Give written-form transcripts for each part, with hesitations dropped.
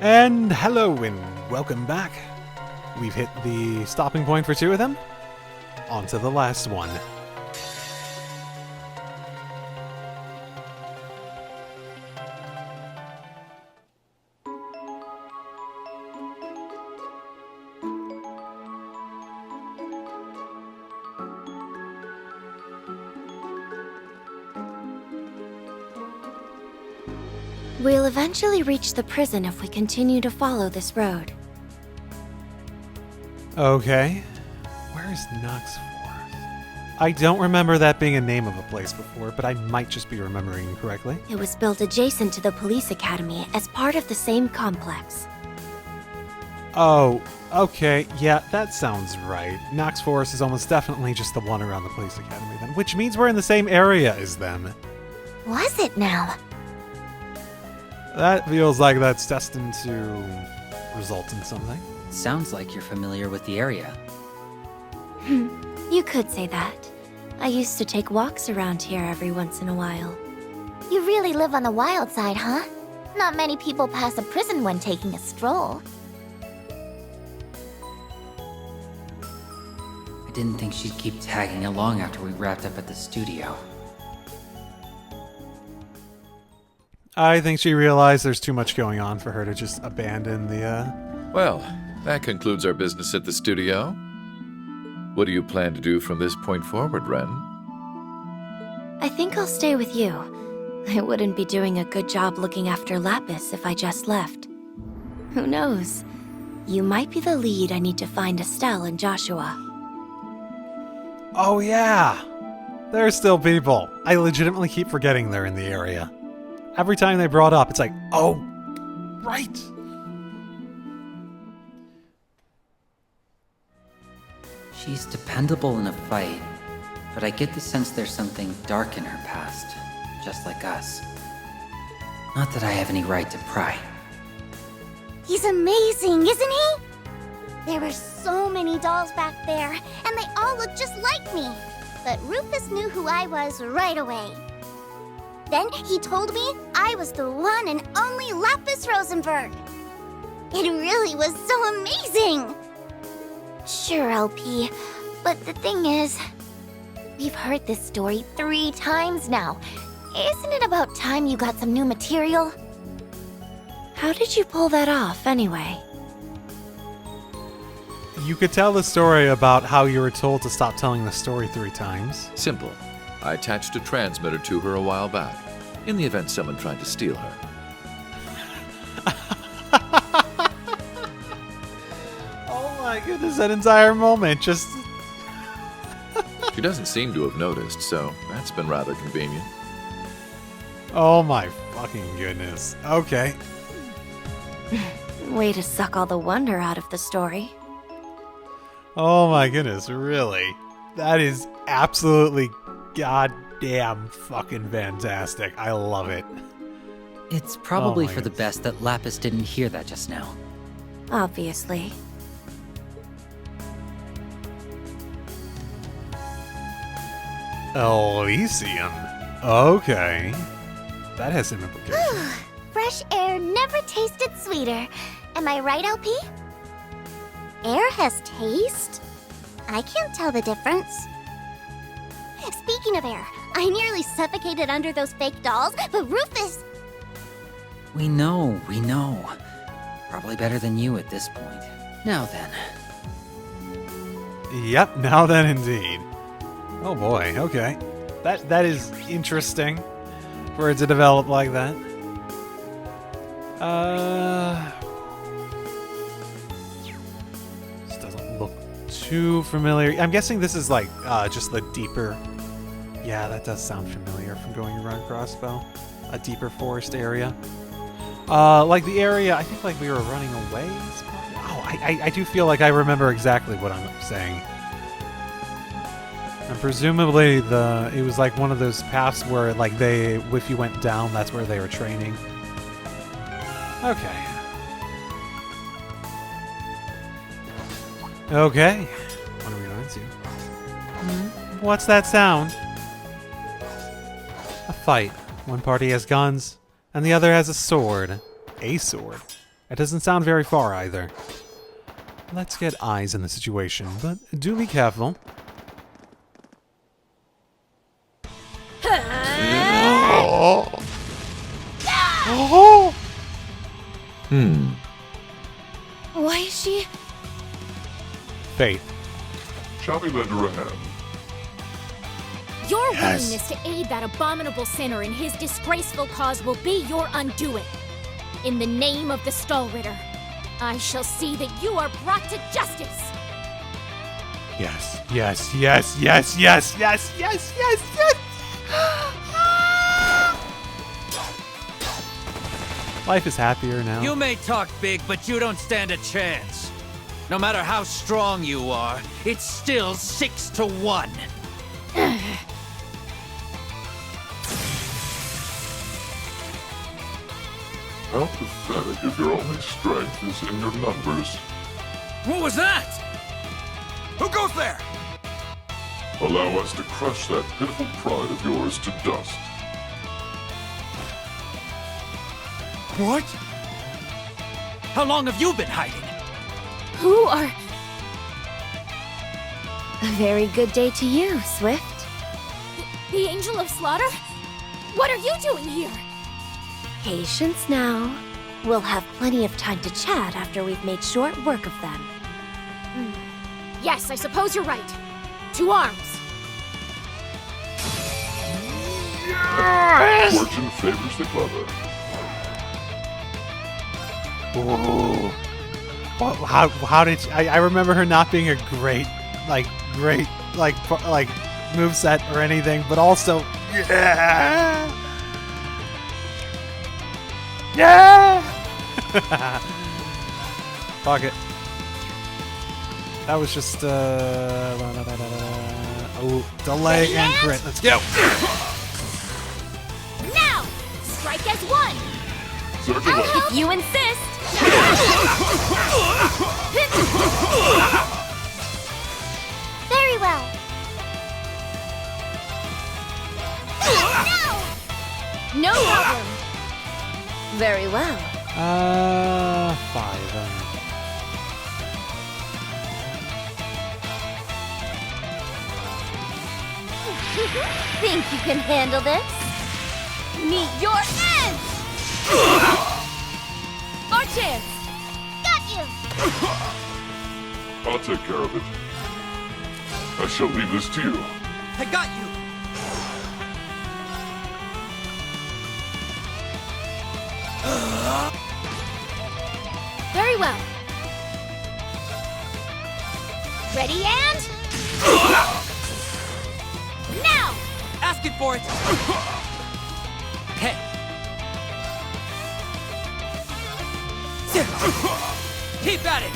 And hello and welcome back. We've hit the stopping point for 2 of them. On to the last one. We'll eventually reach the prison if we continue to follow this road. Okay. Where's Knox Forest? I don't remember that being a name of a place before, but I might just be remembering incorrectly. It was built adjacent to the police academy as part of the same complex. Oh, okay. Yeah, that sounds right. Knox Forest is almost definitely just the one around the police academy then, which means we're in the same area as them. Was it now? That feels like that's destined to result in something. Sounds like you're familiar with the area. You could say that. I used to take walks around here every once in a while. You really live on the wild side, huh? Not many people pass a prison when taking a stroll. I didn't think she'd keep tagging along after we wrapped up at the studio. I think she realized there's too much going on for her to just abandon the, Well, that concludes our business at the studio. What do you plan to do from this point forward, Ren? I think I'll stay with you. I wouldn't be doing a good job looking after Lapis if I just left. Who knows? You might be the lead I need to find Estelle and Joshua. Oh yeah! There's still people. I legitimately keep forgetting they're in the area. Every time they brought up, it's like, oh, right! She's dependable in a fight, but I get the sense there's something dark in her past, just like us. Not that I have any right to pry. He's amazing, isn't he? There were so many dolls back there, and they all look just like me. But Rufus knew who I was right away. Then he told me I was the one and only Lapis Rosenberg. It really was so amazing. Sure, LP, but the thing is, we've heard this story 3 times now. Isn't it about time you got some new material? How did you pull that off, anyway? You could tell the story about how you were told to stop telling the story 3 times. Simple. I attached a transmitter to her a while back, in the event someone tried to steal her. Oh my goodness, that entire moment just... She doesn't seem to have noticed, so that's been rather convenient. Oh my fucking goodness. Okay. Way to suck all the wonder out of the story. Oh my goodness, really? That is absolutely goddamn fucking fantastic. I love it. It's probably my for the goodness. best that Lapis didn't hear that just now. Obviously. Elysium. Okay. That has some implications. Fresh air never tasted sweeter. Am I right, LP? Air has taste? I can't tell the difference. Speaking of air, I nearly suffocated under those fake dolls, but Rufus... We know. Probably better than you at this point. Now then. Yep, now then indeed. Oh boy, okay. That is interesting for it to develop like that. This doesn't look too familiar. I'm guessing this is like just the deeper... Yeah, that does sound familiar from going around Crossbow. A deeper forest area. Like the area, I think like we were running away. Oh, I do feel like I remember exactly what I'm saying. And presumably it was like one of those paths where like if you went down, that's where they were training. Okay. Okay. What are we going to? What's that sound? A fight. One party has guns, and the other has a sword. A sword. It doesn't sound very far either. Let's get eyes on the situation, but do be careful. Oh! Why is she... Faith. Shall we lend her a hand? Your willingness to aid that abominable sinner in his disgraceful cause will be your undoing. In the name of the Stallritter, I shall see that you are brought to justice. Yes, yes, yes, yes, yes, yes, yes, yes, yes! Life is happier now. You may talk big, but you don't stand a chance. No matter how strong you are, it's still 6-1. How pathetic if your only strength is in your numbers. What was that? Who goes there? Allow us to crush that pitiful pride of yours to dust. What? How long have you been hiding? Who are... A very good day to you, Swift. the Angel of Slaughter? What are you doing here? Patience now. We'll have plenty of time to chat after we've made short work of them. Yes, I suppose you're right. To arms. Fortune favors the clever. Ooh. Well, how did she, I remember her not being a great moveset or anything, but also yeah. Fuck it. That was just delay and crit. Let's go. Now! Strike as one! Circulate. If you insist! Very well. No problem! Very well. 5. Think you can handle this? Meet your end! Our chance! Got you. I'll take care of it. I shall leave this to you. I got you! Very well. Ready and... now! Asking for it! Hey! Keep at it!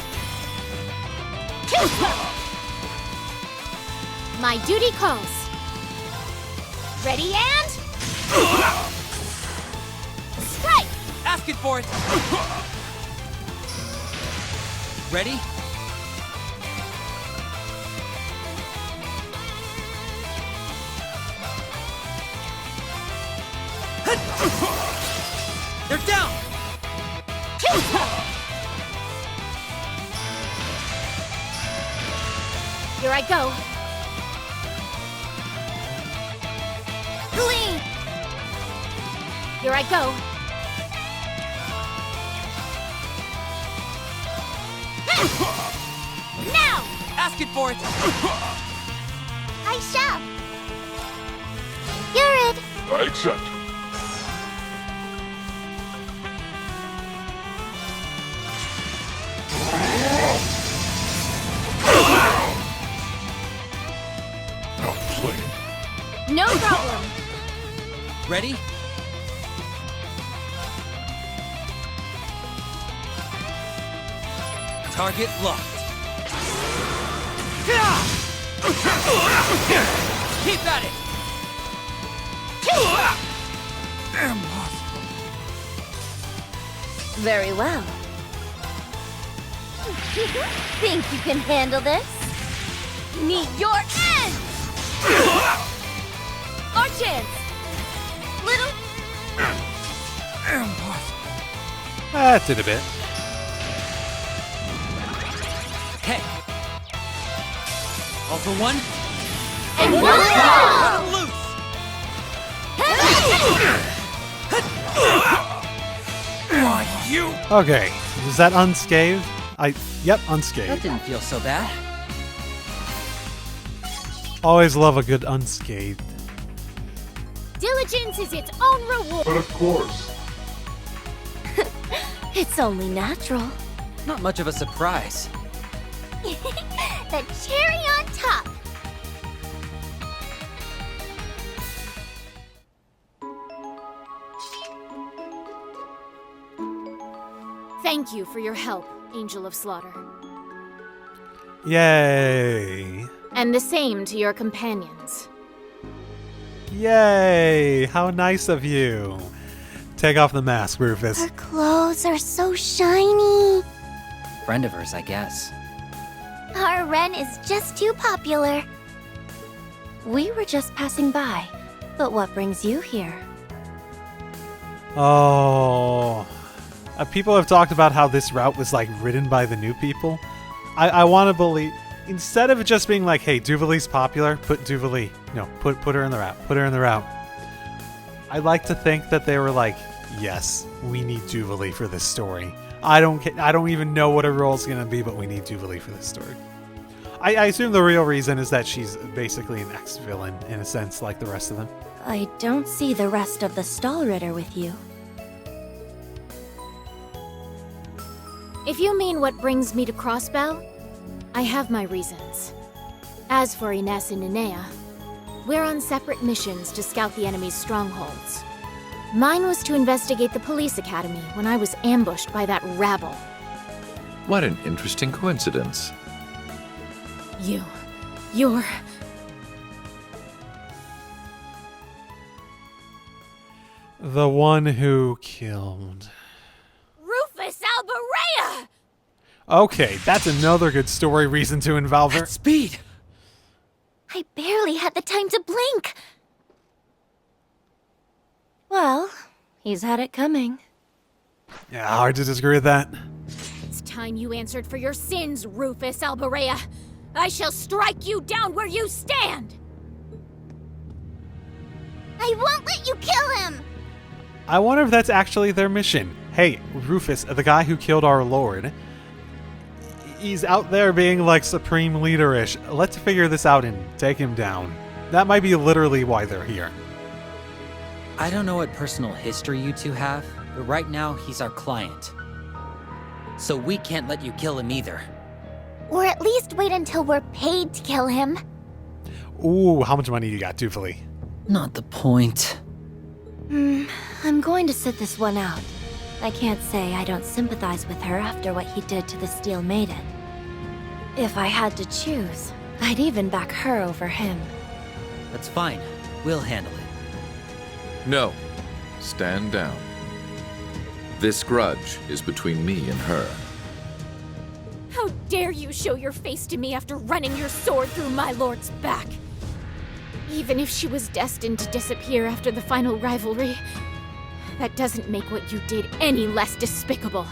My duty calls. Ready and... strike! Asking for it! Ready? They're down! Here I go. Glee. Here I go. Now. Asking for it! I shall. You're it. I accept. Not playing. No problem. Ready? Target locked. Keep at it! Very well. Think you can handle this? Meet your end! Our chance! Little... That did a bit. All for one? And Let 'em loose! Why, you! Okay, is that unscathed? Yep, That unscathed. didn't feel so bad. Always love a good unscathed. diligence is its own reward. But of course, It's only natural. Not much of a surprise. The cherry on top. Thank you for your help, Angel of Slaughter. Yay. And the same to your companions. Yay! How nice of you. Take off the mask, Rufus. Her clothes are so shiny. Friend of hers, I guess. Our Ren is just too popular. We were just passing by. But what brings you here? Oh. People have talked about how this route was like ridden by the new people. I want to believe, instead of it just being like, hey, Duvalie's popular, put Duvalie. No, put her in the route. Put her in the route. I like to think that they were like, yes, we need Duvalie for this story. I don't even know what her role's gonna be, but we need Duvalie for this story. I assume the real reason is that she's basically an ex-villain in a sense, like the rest of them. I don't see the rest of the stall ritter with you. If you mean what brings me to Crossbell, I have my reasons. As for Ines and Inea, we're on separate missions to scout the enemy's strongholds. Mine was to investigate the police academy when I was ambushed by that rabble. What an interesting coincidence. You're... The one who killed... Rufus Alberea! Okay, that's another good story reason to involve her. At speed! I barely had the time to blink. Well, he's had it coming. Yeah, hard to disagree with that. It's time you answered for your sins, Rufus Alberea. I shall strike you down where you stand! I won't let you kill him. I wonder if that's actually their mission. Hey, Rufus, the guy who killed our lord, he's out there being like supreme leaderish. Let's figure this out and take him down. That might be literally why they're here. I don't know what personal history you two have, but right now he's our client. So we can't let you kill him either. Or at least wait until we're paid to kill him. Ooh, how much money you got, Duvalie? Not the point. I'm going to sit this one out. I can't say I don't sympathize with her after what he did to the Steel Maiden. If I had to choose, I'd even back her over him. That's fine. We'll handle it. No. Stand down. This grudge is between me and her. How dare you show your face to me after running your sword through my lord's back? Even if she was destined to disappear after the final rivalry, that doesn't make what you did any less despicable.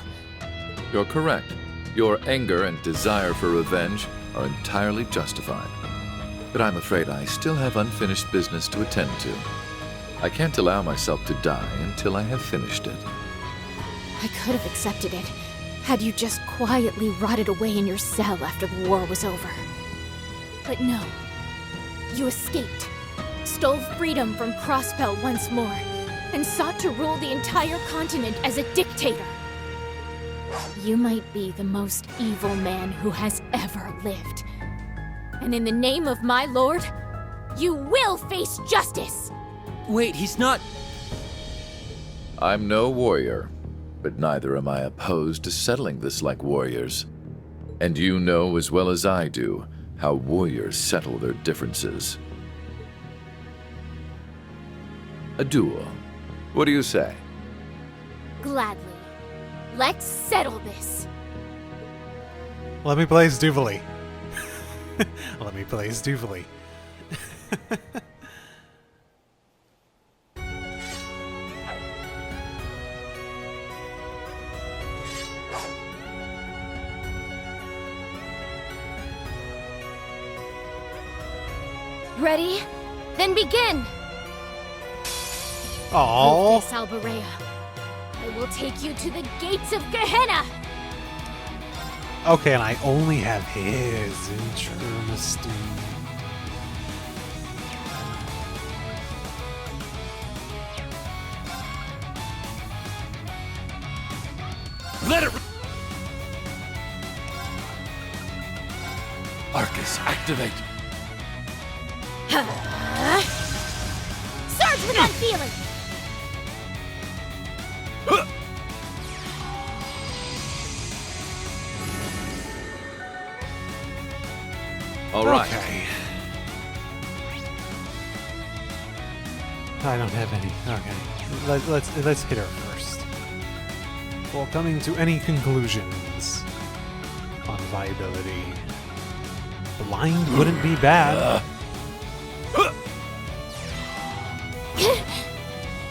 You're correct. Your anger and desire for revenge are entirely justified. But I'm afraid I still have unfinished business to attend to. I can't allow myself to die until I have finished it. I could have accepted it, had you just quietly rotted away in your cell after the war was over. But no. You escaped, stole freedom from Crossbell once more, and sought to rule the entire continent as a dictator. You might be the most evil man who has ever lived. And in the name of my lord, you will face justice! Wait, he's not... I'm no warrior, but neither am I opposed to settling this like warriors. And you know as well as I do how warriors settle their differences. A duel. What do you say? Gladly. Let's settle this. Let me play as Duvalie. Let me play as Duvalie. Ready? Then begin! Oh. Rufus Alberea, I will take you to the gates of Gehenna! Okay, and I only have his. Interesting. Let it. Arcus, activate. Surge with that feeling! All right. Okay. I don't have any. Okay. Let's hit her first. Before coming to any conclusions on viability. Blind wouldn't be bad.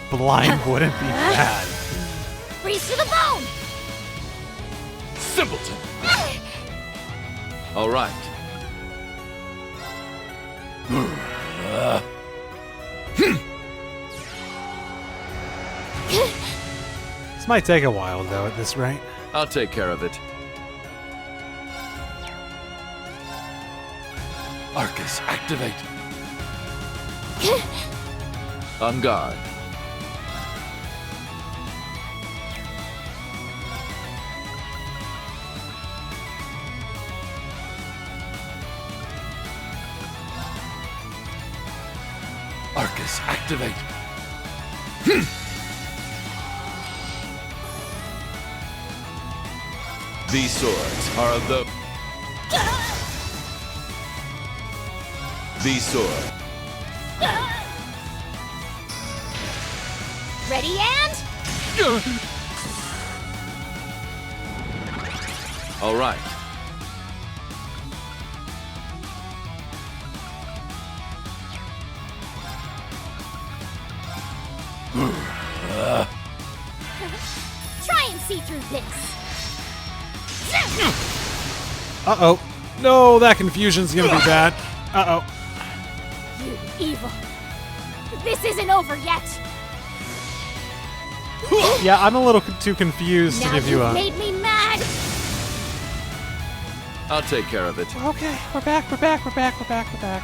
Blind wouldn't be bad. Freeze to the bone! Simpleton. All right. This might take a while, though, at this rate. I'll take care of it. Arcus, activate. On guard. Arcus, activate. These swords are of the... These swords. Ready and... All right. Try and see through this! Uh-oh. No, that confusion's gonna be bad. Uh-oh. You evil! This isn't over yet! Yeah, I'm a little too confused Now to give you you've a... made me mad! I'll take care of it. Okay, we're back, we're back, we're back, we're back, we're back.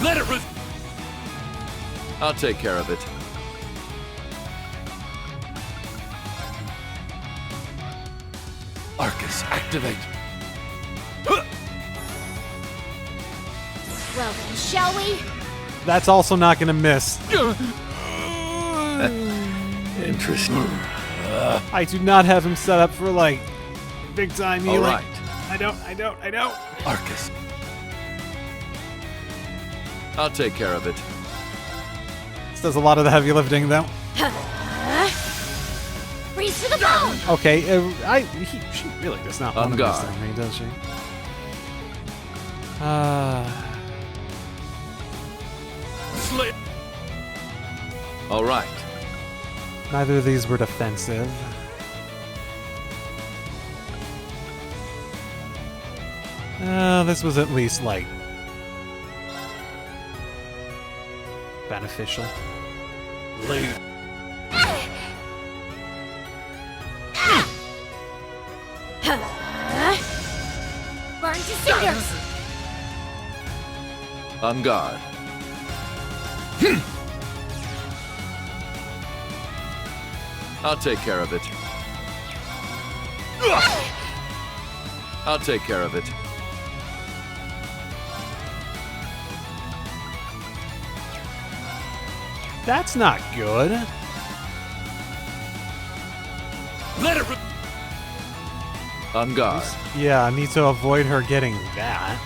Let it. I'll take care of it. Arcus, activate. Well then, shall we? That's also not gonna miss. Interesting. I do not have him set up for, like, big time healing. All right. I don't. Arcus. I'll take care of it. This does a lot of the heavy lifting, though. Freeze to the bone! Okay, she really does not want On to miss guard. that me, does she? Slit. All right. Neither of these were defensive. This was at least, like, beneficial. Leave. Burn to cinders! On guard. I'll take care of it. I'll take care of it. That's not good. Let it. On guard. Yeah, I need to avoid her getting that.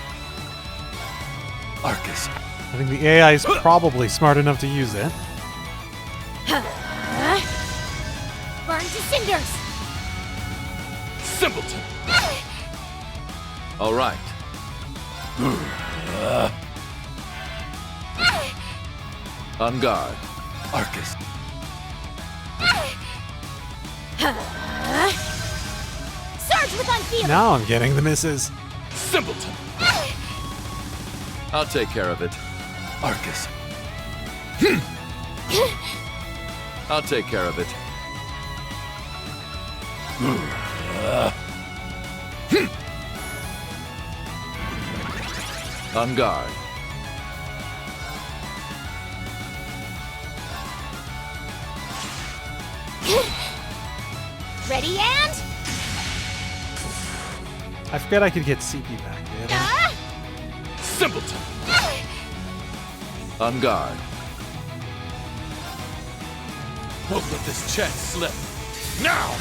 Arcus. I think the AI is probably smart enough to use it. Burn to cinders! Simpleton. All right. On guard. Arcus. Surge with unfeeling! Now I'm getting the misses. Simpleton. I'll take care of it. Arcus. I'll take care of it. On guard. Ready and... I forget I could get CP back. Yeah. Simpleton. On guard. Won't let this chance slip. Now!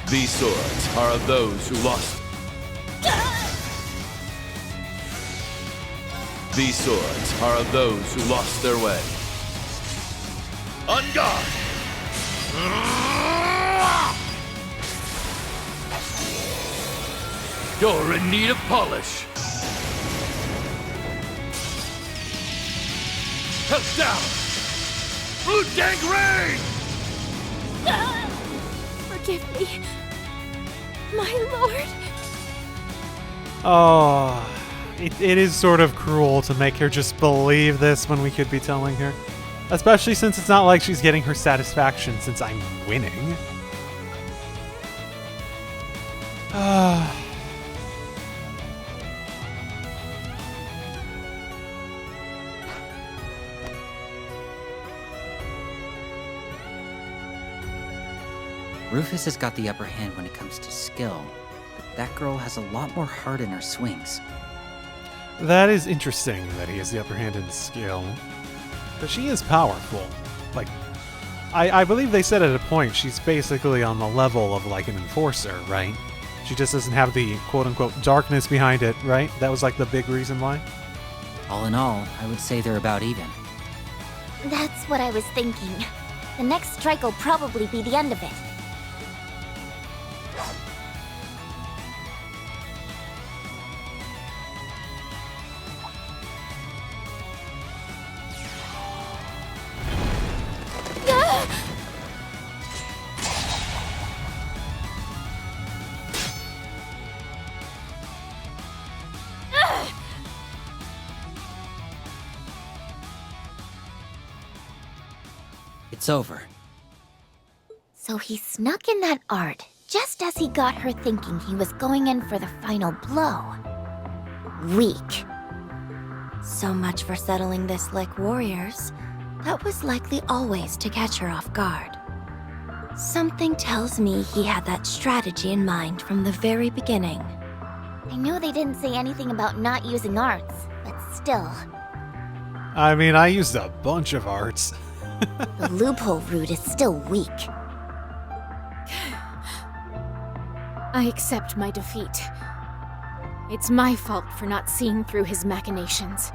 These swords are of those who lost. These swords are of those who lost their way. On guard! You're in need of polish. Held down! Blue Dank Rain! Forgive me, my lord. Oh, it is sort of cruel to make her just believe this when we could be telling her. Especially since it's not like she's getting her satisfaction since I'm winning. Rufus has got the upper hand when it comes to skill, but that girl has a lot more heart in her swings. That is interesting that he has the upper hand in skill. But she is powerful. Like, I believe they said at a point she's basically on the level of like an enforcer, right? She just doesn't have the quote-unquote darkness behind it, right? That was like the big reason why? All in all, I would say they're about even. That's what I was thinking. The next strike will probably be the end of it. It's over. So he snuck in that art, just as he got her thinking he was going in for the final blow. Weak. So much for settling this like warriors. That was likely always to catch her off guard. Something tells me he had that strategy in mind from the very beginning. I know they didn't say anything about not using arts, but still. I mean, I used a bunch of arts. The loophole route is still weak. I accept my defeat. It's my fault for not seeing through his machinations.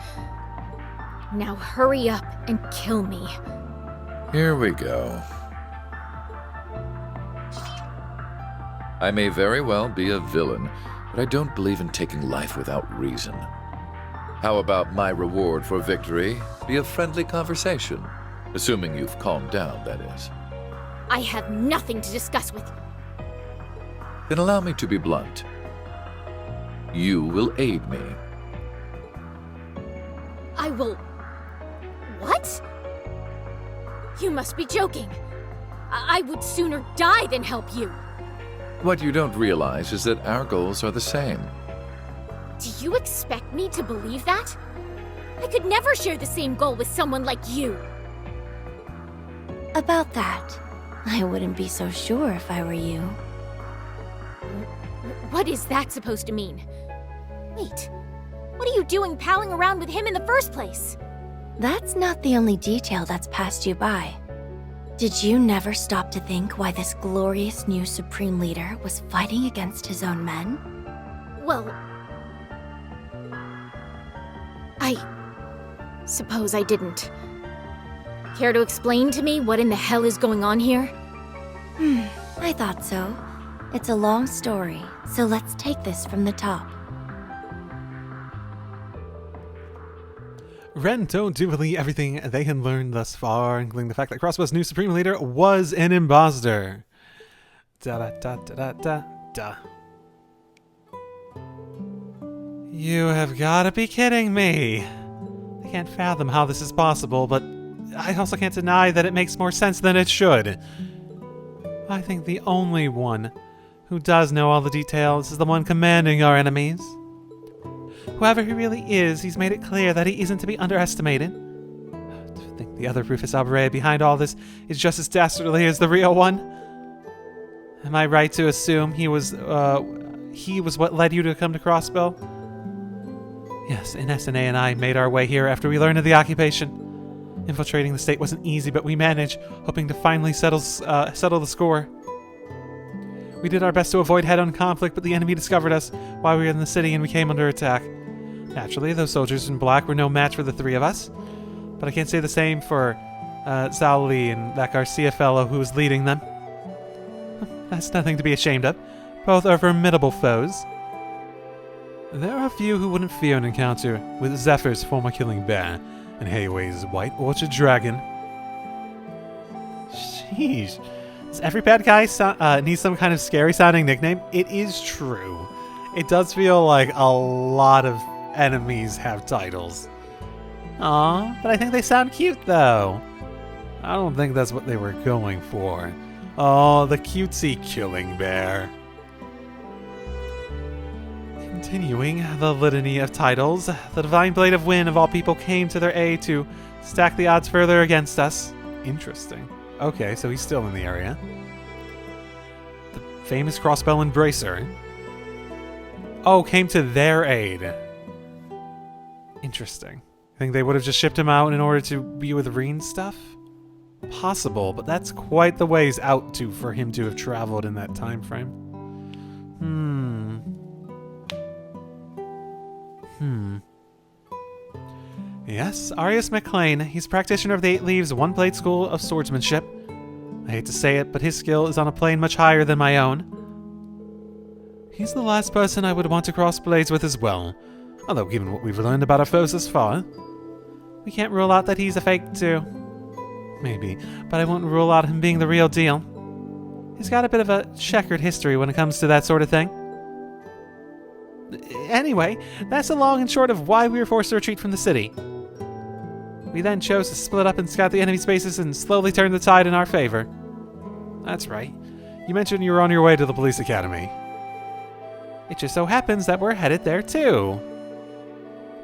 Now hurry up and kill me. Here we go. I may very well be a villain, but I don't believe in taking life without reason. How about my reward for victory be a friendly conversation? Assuming you've calmed down, that is. I have nothing to discuss with... Then allow me to be blunt. You will aid me. I will... What? You must be joking. I would sooner die than help you. What you don't realize is that our goals are the same. Do you expect me to believe that? I could never share the same goal with someone like you. About that, I wouldn't be so sure if I were you. What is that supposed to mean? Wait, what are you doing palling around with him in the first place? That's not the only detail that's passed you by. Did you never stop to think why this glorious new Supreme Leader was fighting against his own men? Well... I suppose I didn't. Care to explain to me what in the hell is going on here? I thought so. It's a long story, so let's take this from the top. Ren don't do believe everything they had learned thus far, including the fact that Crossbow's new Supreme Leader was an imposter. Da-da-da-da-da-da. You have got to be kidding me. I can't fathom how this is possible, but I also can't deny that it makes more sense than it should. I think the only one who does know all the details is the one commanding our enemies. Whoever he really is, he's made it clear that he isn't to be underestimated. To think the other Rufus Alberea behind all this is just as dastardly as the real one. Am I right to assume he was what led you to come to Crossbow? Yes, Inessene and I made our way here after we learned of the occupation. Infiltrating the state wasn't easy, but we managed, hoping to finally settle the score. We did our best to avoid head-on conflict, but the enemy discovered us while we were in the city and we came under attack. Naturally, those soldiers in black were no match for the three of us, but I can't say the same for Zhao Li and that Garcia fellow who was leading them. That's nothing to be ashamed of. Both are formidable foes. There are a few who wouldn't fear an encounter with Zephyr's former killing bear and Hayway's white orchard dragon. Sheesh. Does every bad guy need some kind of scary-sounding nickname? It is true. It does feel like a lot of enemies have titles. Aw, but I think they sound cute, though. I don't think that's what they were going for. Oh, the cutesy killing bear. Continuing the litany of titles, the Divine Blade of Wind of all people came to their aid to stack the odds further against us. Interesting. Okay, so he's still in the area. The famous Crossbow Embracer. Oh, came to their aid. Interesting. I think they would have just shipped him out in order to be with Reen stuff? Possible, but that's quite the ways out for him to have traveled in that time frame. Yes, Arius McLean. He's practitioner of the Eight Leaves One-Blade School of Swordsmanship. I hate to say it, but his skill is on a plane much higher than my own. He's the last person I would want to cross blades with as well. Although, given what we've learned about our foes thus far, we can't rule out that he's a fake too. Maybe, but I won't rule out him being the real deal. He's got a bit of a checkered history when it comes to that sort of thing. Anyway, that's the long and short of why we were forced to retreat from the city. We then chose to split up and scout the enemy's bases and slowly turn the tide in our favor. That's right. You mentioned you were on your way to the police academy. It just so happens that we're headed there too.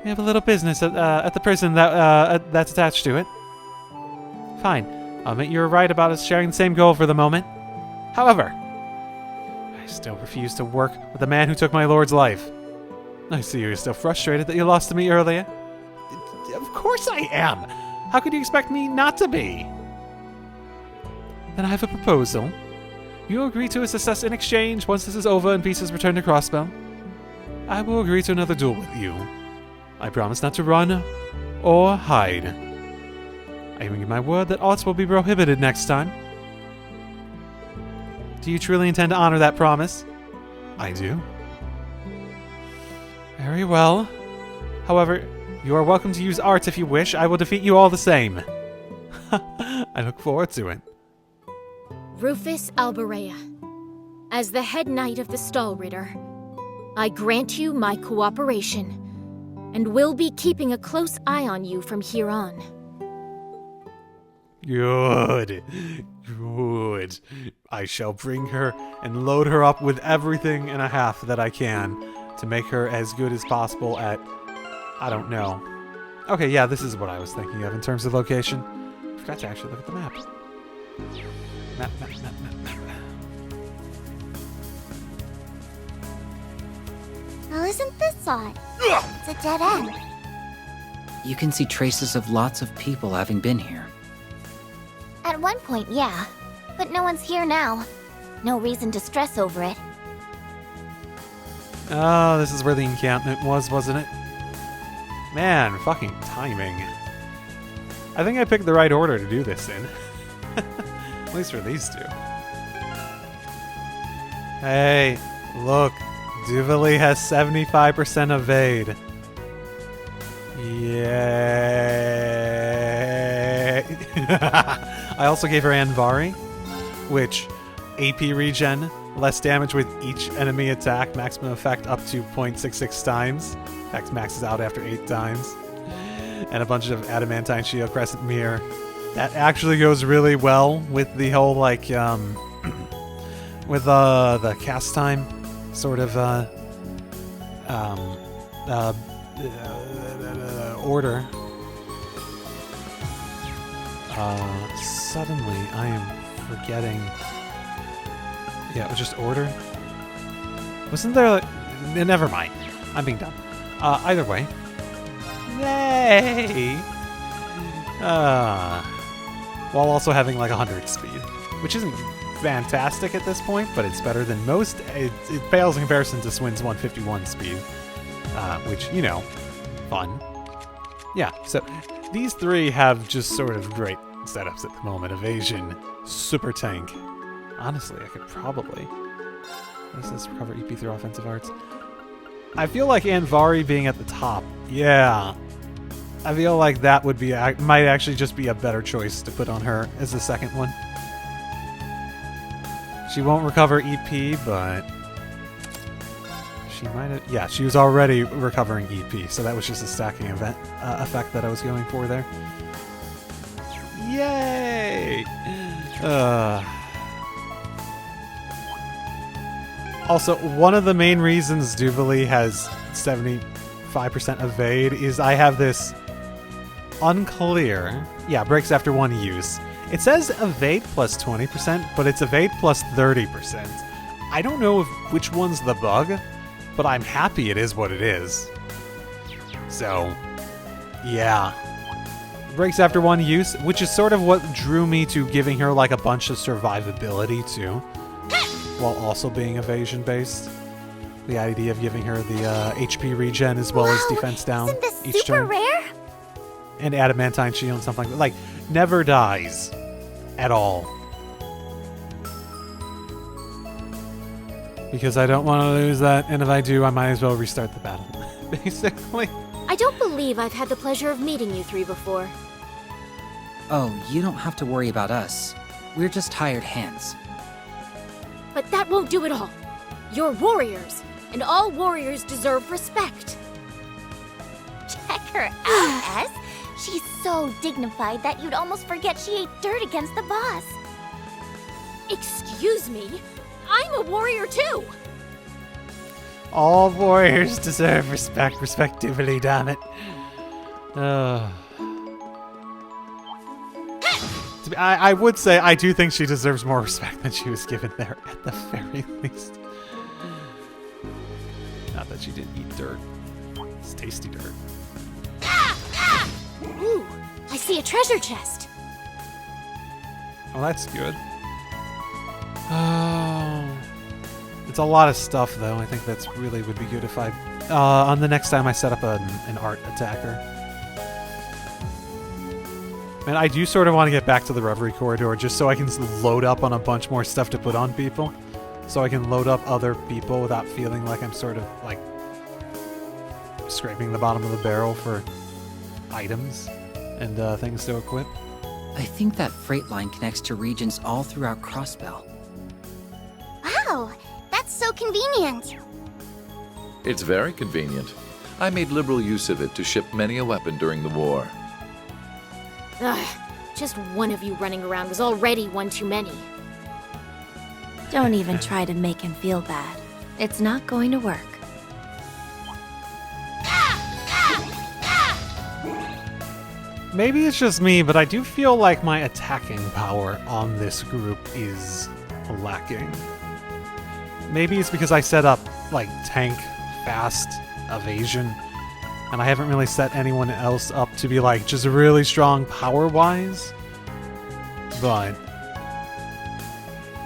We have a little business at the prison that's attached to it. Fine. I'll admit you were right about us sharing the same goal for the moment. However, I still refuse to work with the man who took my lord's life. I see you're still frustrated that you lost to me earlier. Of course I am. How could you expect me not to be? Then I have a proposal. You agree to assist us in exchange once this is over and peace is returned to Crossbow. I will agree to another duel with you. I promise not to run or hide. I even give my word that arts will be prohibited next time. Do you truly intend to honor that promise? I do. Very well. However, you are welcome to use arts if you wish. I will defeat you all the same. I look forward to it. Rufus Alberea, as the head knight of the Stallritter, I grant you my cooperation, and will be keeping a close eye on you from here on. Good. Good. I shall bring her and load her up with everything and a half that I can to make her as good as possible at... I don't know. Okay, yeah, this is what I was thinking of in terms of location. I forgot to actually look at the map. Map. Well, isn't this odd? It's a dead end. You can see traces of lots of people having been here. At one point, yeah. But no one's here now. No reason to stress over it. Oh, this is where the encampment was, wasn't it? Man, fucking timing. I think I picked the right order to do this in. At least for these two. Hey, look. Duvalie has 75% evade. Yay. I also gave her Anvari, which AP regen, less damage with each enemy attack, maximum effect up to 0.66 times. Effect maxes out after 8 times. And a bunch of adamantine shield, crescent mirror. That actually goes really well with the whole, like, with the cast time sort of order. Suddenly I am forgetting. Yeah, it was just order. Wasn't there like... Never mind. I'm being dumb. Either way. Yay! While also having like 100 speed, which isn't fantastic at this point, but it's better than most. It pales in comparison to Swin's 151 speed, which, you know, fun. Yeah, so these three have just sort of great setups at the moment. Evasion, super tank. Honestly, I could probably... What is this? Recover EP through offensive arts. I feel like Anvari being at the top. Yeah. I feel like that would be... might actually just be a better choice to put on her as the second one. She won't recover EP, but... She might have... Yeah, she was already recovering EP, so that was just a stacking event effect that I was going for there. Yay! Also, one of the main reasons Duvalie has 75% evade is I have this unclear... Yeah, breaks after one use. It says evade plus 20%, but it's evade plus 30%. I don't know which one's the bug, but I'm happy it is what it is. So, yeah. Breaks after one use, which is sort of what drew me to giving her like a bunch of survivability too, while also being evasion based. The idea of giving her the HP regen as well as defense down Isn't this each super turn. rare? And adamantine shield and something like that. Like, never dies at all. Because I don't want to lose that, and if I do, I might as well restart the battle, basically. I don't believe I've had the pleasure of meeting you three before. Oh, you don't have to worry about us. We're just hired hands. But that won't do it all. You're warriors, and all warriors deserve respect. Check her out, S. She's so dignified that you'd almost forget she ate dirt against the boss. Excuse me? I'm a warrior too! All warriors deserve respect, respectively, damn it. I would say I do think she deserves more respect than she was given there, at the very least. Not that she didn't eat dirt. It's tasty dirt. Ooh, I see a treasure chest. Oh, that's good. Oh, it's a lot of stuff, though. I think that's really would be good if I... on the next time I set up an art attacker. And I do sort of want to get back to the Reverie corridor just so I can load up on a bunch more stuff to put on people. So I can load up other people without feeling like I'm sort of, like, scraping the bottom of the barrel for items and things to equip. I think that freight line connects to regions all throughout Crossbell. Wow, that's so convenient. It's very convenient. I made liberal use of it to ship many a weapon during the war. Ugh, just one of you running around was already one too many. Don't even try to make him feel bad. It's not going to work. Maybe it's just me, but I do feel like my attacking power on this group is lacking. Maybe it's because I set up, like, tank, fast, evasion, and I haven't really set anyone else up to be, like, just really strong power-wise. But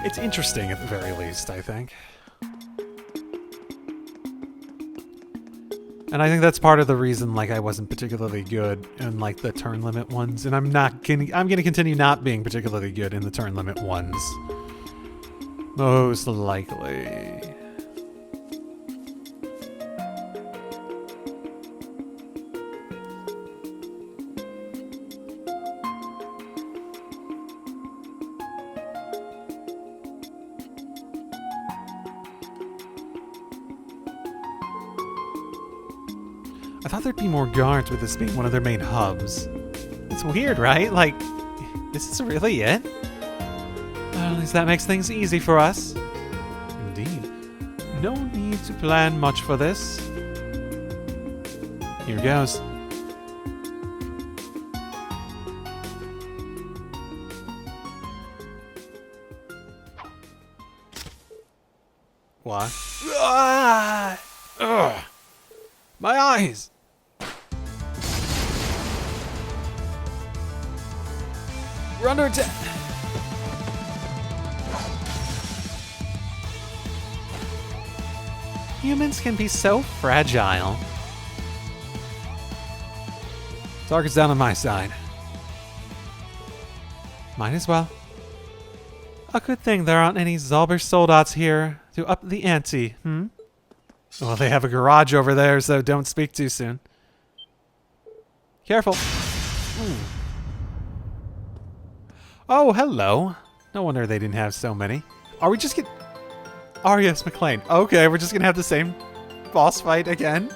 it's interesting at the very least, I think. And I think that's part of the reason, like, I wasn't particularly good in, like, the turn limit ones, and I'm gonna continue not being particularly good in the turn limit ones. Most likely. I thought there'd be more guards with this being one of their main hubs. It's weird, right? Like, this is really it? Well, at least that makes things easy for us. Indeed. No need to plan much for this. Here goes. What? Ah! Ugh! My eyes! We're under attack! Humans can be so fragile. Target's down on my side. Might as well. A good thing there aren't any Zalber soldats here to up the ante, Well, they have a garage over there, so don't speak too soon. Careful. Oh, hello. No wonder they didn't have so many. Are we just getting... Arius McLean. Okay, we're just gonna have the same boss fight again.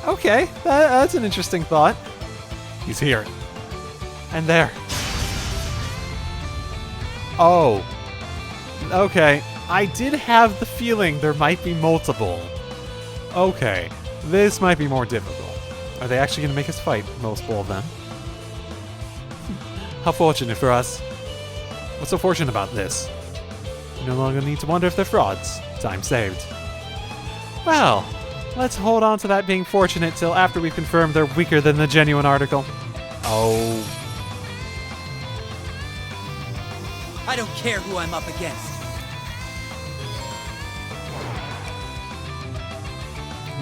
Okay, that's an interesting thought. He's here. And there. Oh. Okay. I did have the feeling there might be multiple. Okay. This might be more difficult. Are they actually going to make us fight multiple of them? How fortunate for us. What's so fortunate about this? We no longer need to wonder if they're frauds. Time saved. Well, let's hold on to that being fortunate till after we've confirmed they're weaker than the genuine article. Oh. I don't care who I'm up against.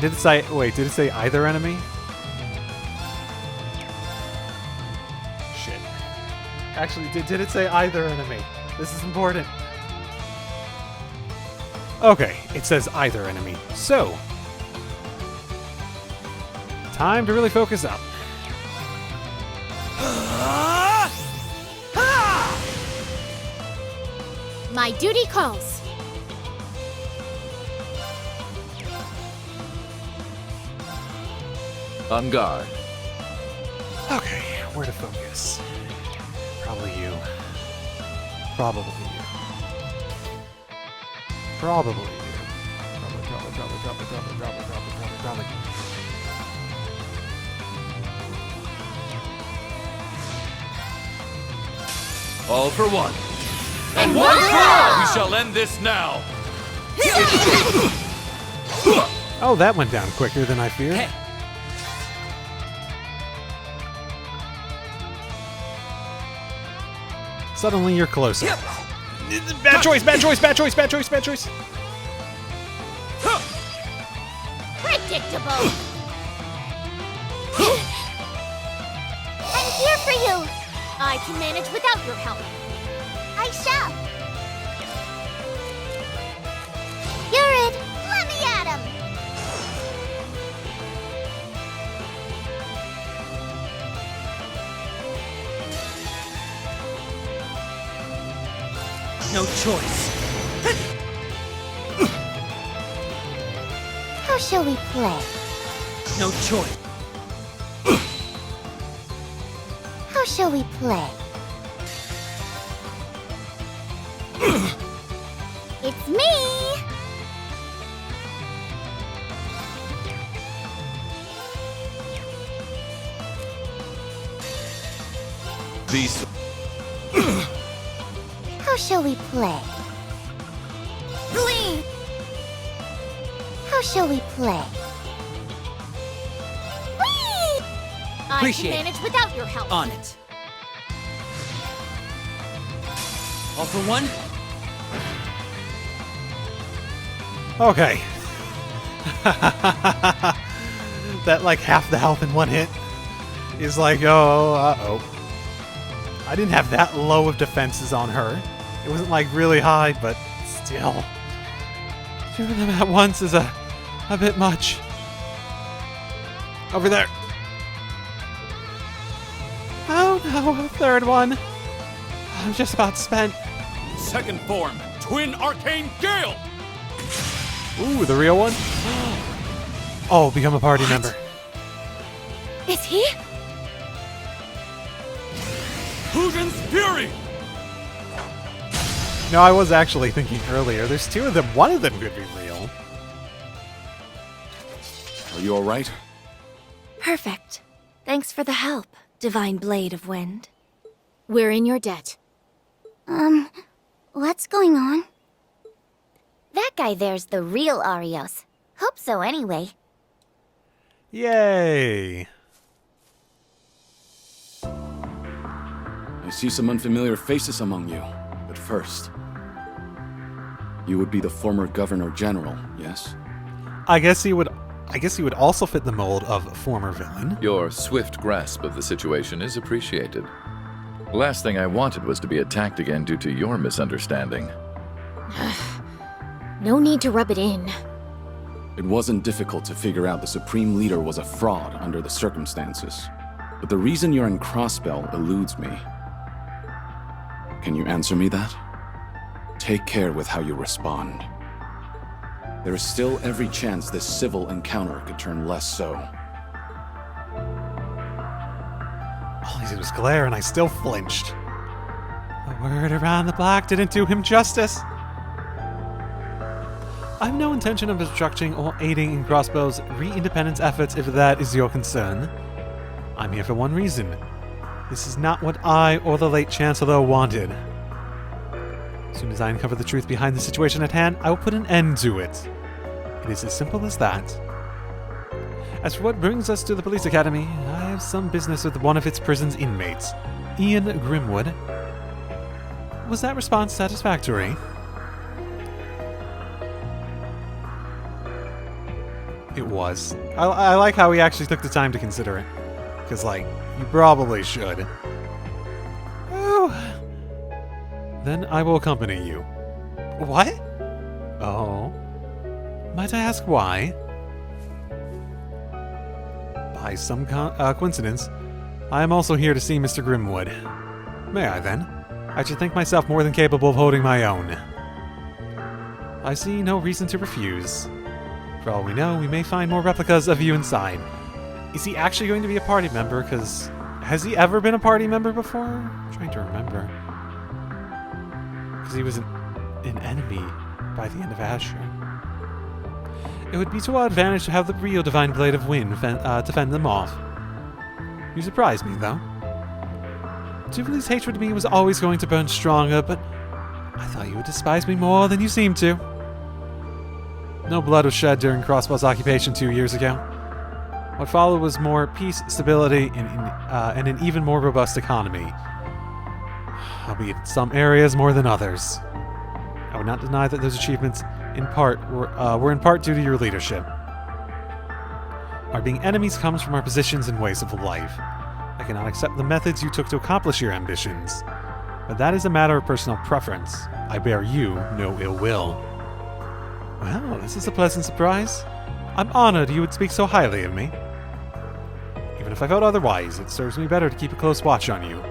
Did it say... Wait, did it say either enemy? Shit. Actually, did it say either enemy? This is important. Okay, it says either enemy. So, time to really focus up. My duty calls. On guard. Okay, where to focus? Probably you. Probably you. Probably you. Probably. All for one. And one for all! We shall end this now. Oh, that went down quicker than I feared. Hey. Suddenly you're closer. Bad choice, bad choice, bad choice, bad choice, bad choice. Predictable! I'm here for you! I can manage without your help. I shall! You're it! Let me at him! No choice. How shall we play? No choice. How shall we play? It's me! These. How shall we play? Glee! How shall we play? Whee! I Appreciate can manage without your help. On it. All for one? Okay. That like half the health in one hit is like, oh, uh-oh. I didn't have that low of defenses on her. It wasn't like really high, but Still, two of them at once is a bit much. Over there. Oh no, a third one. I'm just about spent. Second form, Twin Arcane Gale! Ooh, the real one? Oh, become a party member. Is he? Hujin's Fury! No, I was actually thinking earlier. There's two of them. One of them could be real. Are you alright? Perfect. Thanks for the help, Divine Blade of Wind. We're in your debt. What's going on? That guy there's the real Arios. Hope so anyway. Yay! I see some unfamiliar faces among you. But first, you would be the former Governor General, yes? I guess he would also fit the mold of former villain. Your swift grasp of the situation is appreciated. The last thing I wanted was to be attacked again due to your misunderstanding. No need to rub it in. It wasn't difficult to figure out the Supreme Leader was a fraud under the circumstances. But the reason you're in Crossbell eludes me. Can you answer me that? Take care with how you respond. There is still every chance this civil encounter could turn less so. All he did was glare, and I still flinched. The word around the block didn't do him justice. I have no intention of obstructing or aiding in Crossbow's re-independence efforts if that is your concern. I'm here for one reason. This is not what I or the late Chancellor wanted. As soon as I uncover the truth behind the situation at hand, I will put an end to it. It is as simple as that. As for what brings us to the police academy, I have some business with one of its prison's inmates, Ian Grimwood. Was that response satisfactory? It was. I like how he actually took the time to consider it. Because, like, you probably should. Oh. Then I will accompany you. What? Oh. Might I ask why? By some coincidence, I am also here to see Mr. Grimwood. May I, then? I should think myself more than capable of holding my own. I see no reason to refuse. For all we know, we may find more replicas of you inside. Is he actually going to be a party member? Because has he ever been a party member before? I'm trying to remember. Because he was an enemy by the end of Asher. It would be to our advantage to have the real Divine Blade of Wind to fend them off. You surprised me, though. Jubilee's hatred of me was always going to burn stronger, but I thought you would despise me more than you seem to. No blood was shed during Crossbow's occupation 2 years ago. What followed was more peace, stability, and an even more robust economy. Albeit in some areas more than others. I would not deny that those achievements were in part due to your leadership. Our being enemies comes from our positions and ways of life. I cannot accept the methods you took to accomplish your ambitions, but that is a matter of personal preference. I bear you no ill will. Well, this is a pleasant surprise. I'm honored you would speak so highly of me. Even if I felt otherwise, it serves me better to keep a close watch on you.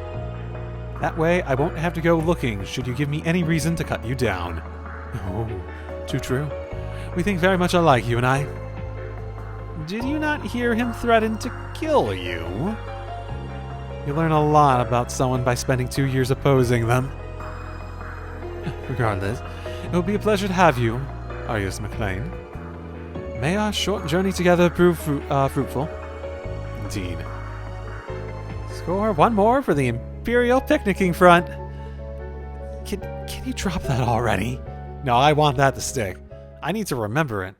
That way, I won't have to go looking should you give me any reason to cut you down. Oh, too true. We think very much alike, you and I. Did you not hear him threaten to kill you? You learn a lot about someone by spending 2 years opposing them. Regardless, it will be a pleasure to have you, Arios McLean. May our short journey together prove fruitful. Indeed. Score one more for the Imperial picnicking front. Can you drop that already? No, I want that to stick. I need to remember it.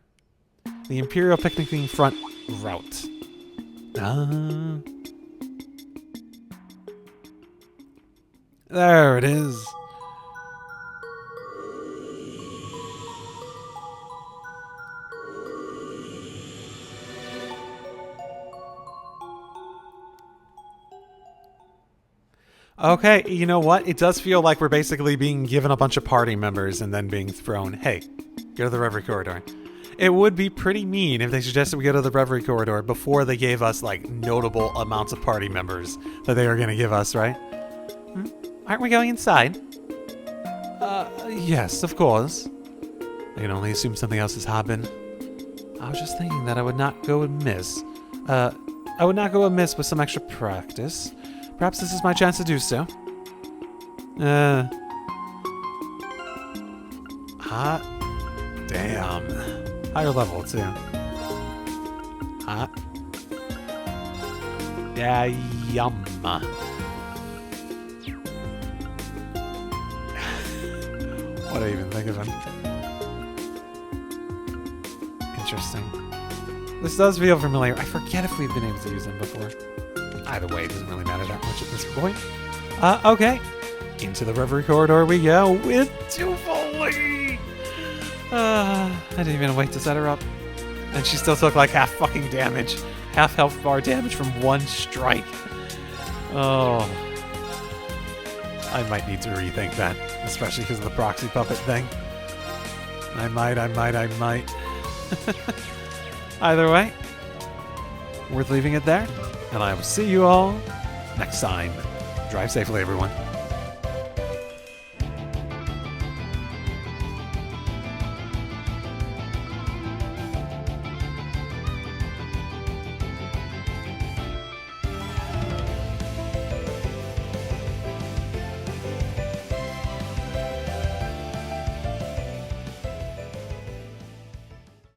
The Imperial picnicking front route. There it is. Okay, you know what? It does feel like we're basically being given a bunch of party members and then being thrown, hey, go to the Reverie Corridor. It would be pretty mean if they suggested we go to the Reverie Corridor before they gave us, like, notable amounts of party members that they were going to give us, right? Aren't we going inside? Yes, of course. I can only assume something else has happened. I was just thinking that I would not go amiss. I would not go amiss with some extra practice. Perhaps this is my chance to do so. Damn. Higher level, too. Yeah, yum. What do I even think of him? Interesting. This does feel familiar. I forget if we've been able to use them before. Either way, it doesn't really matter that much at this point. Okay. Into the Reverie Corridor we go with Duel. I didn't even wait to set her up. And she still took like half fucking damage. Half health bar damage from one strike. Oh. I might need to rethink that. Especially because of the proxy puppet thing. I might. Either way, worth leaving it there. And I will see you all next time. Drive safely, everyone.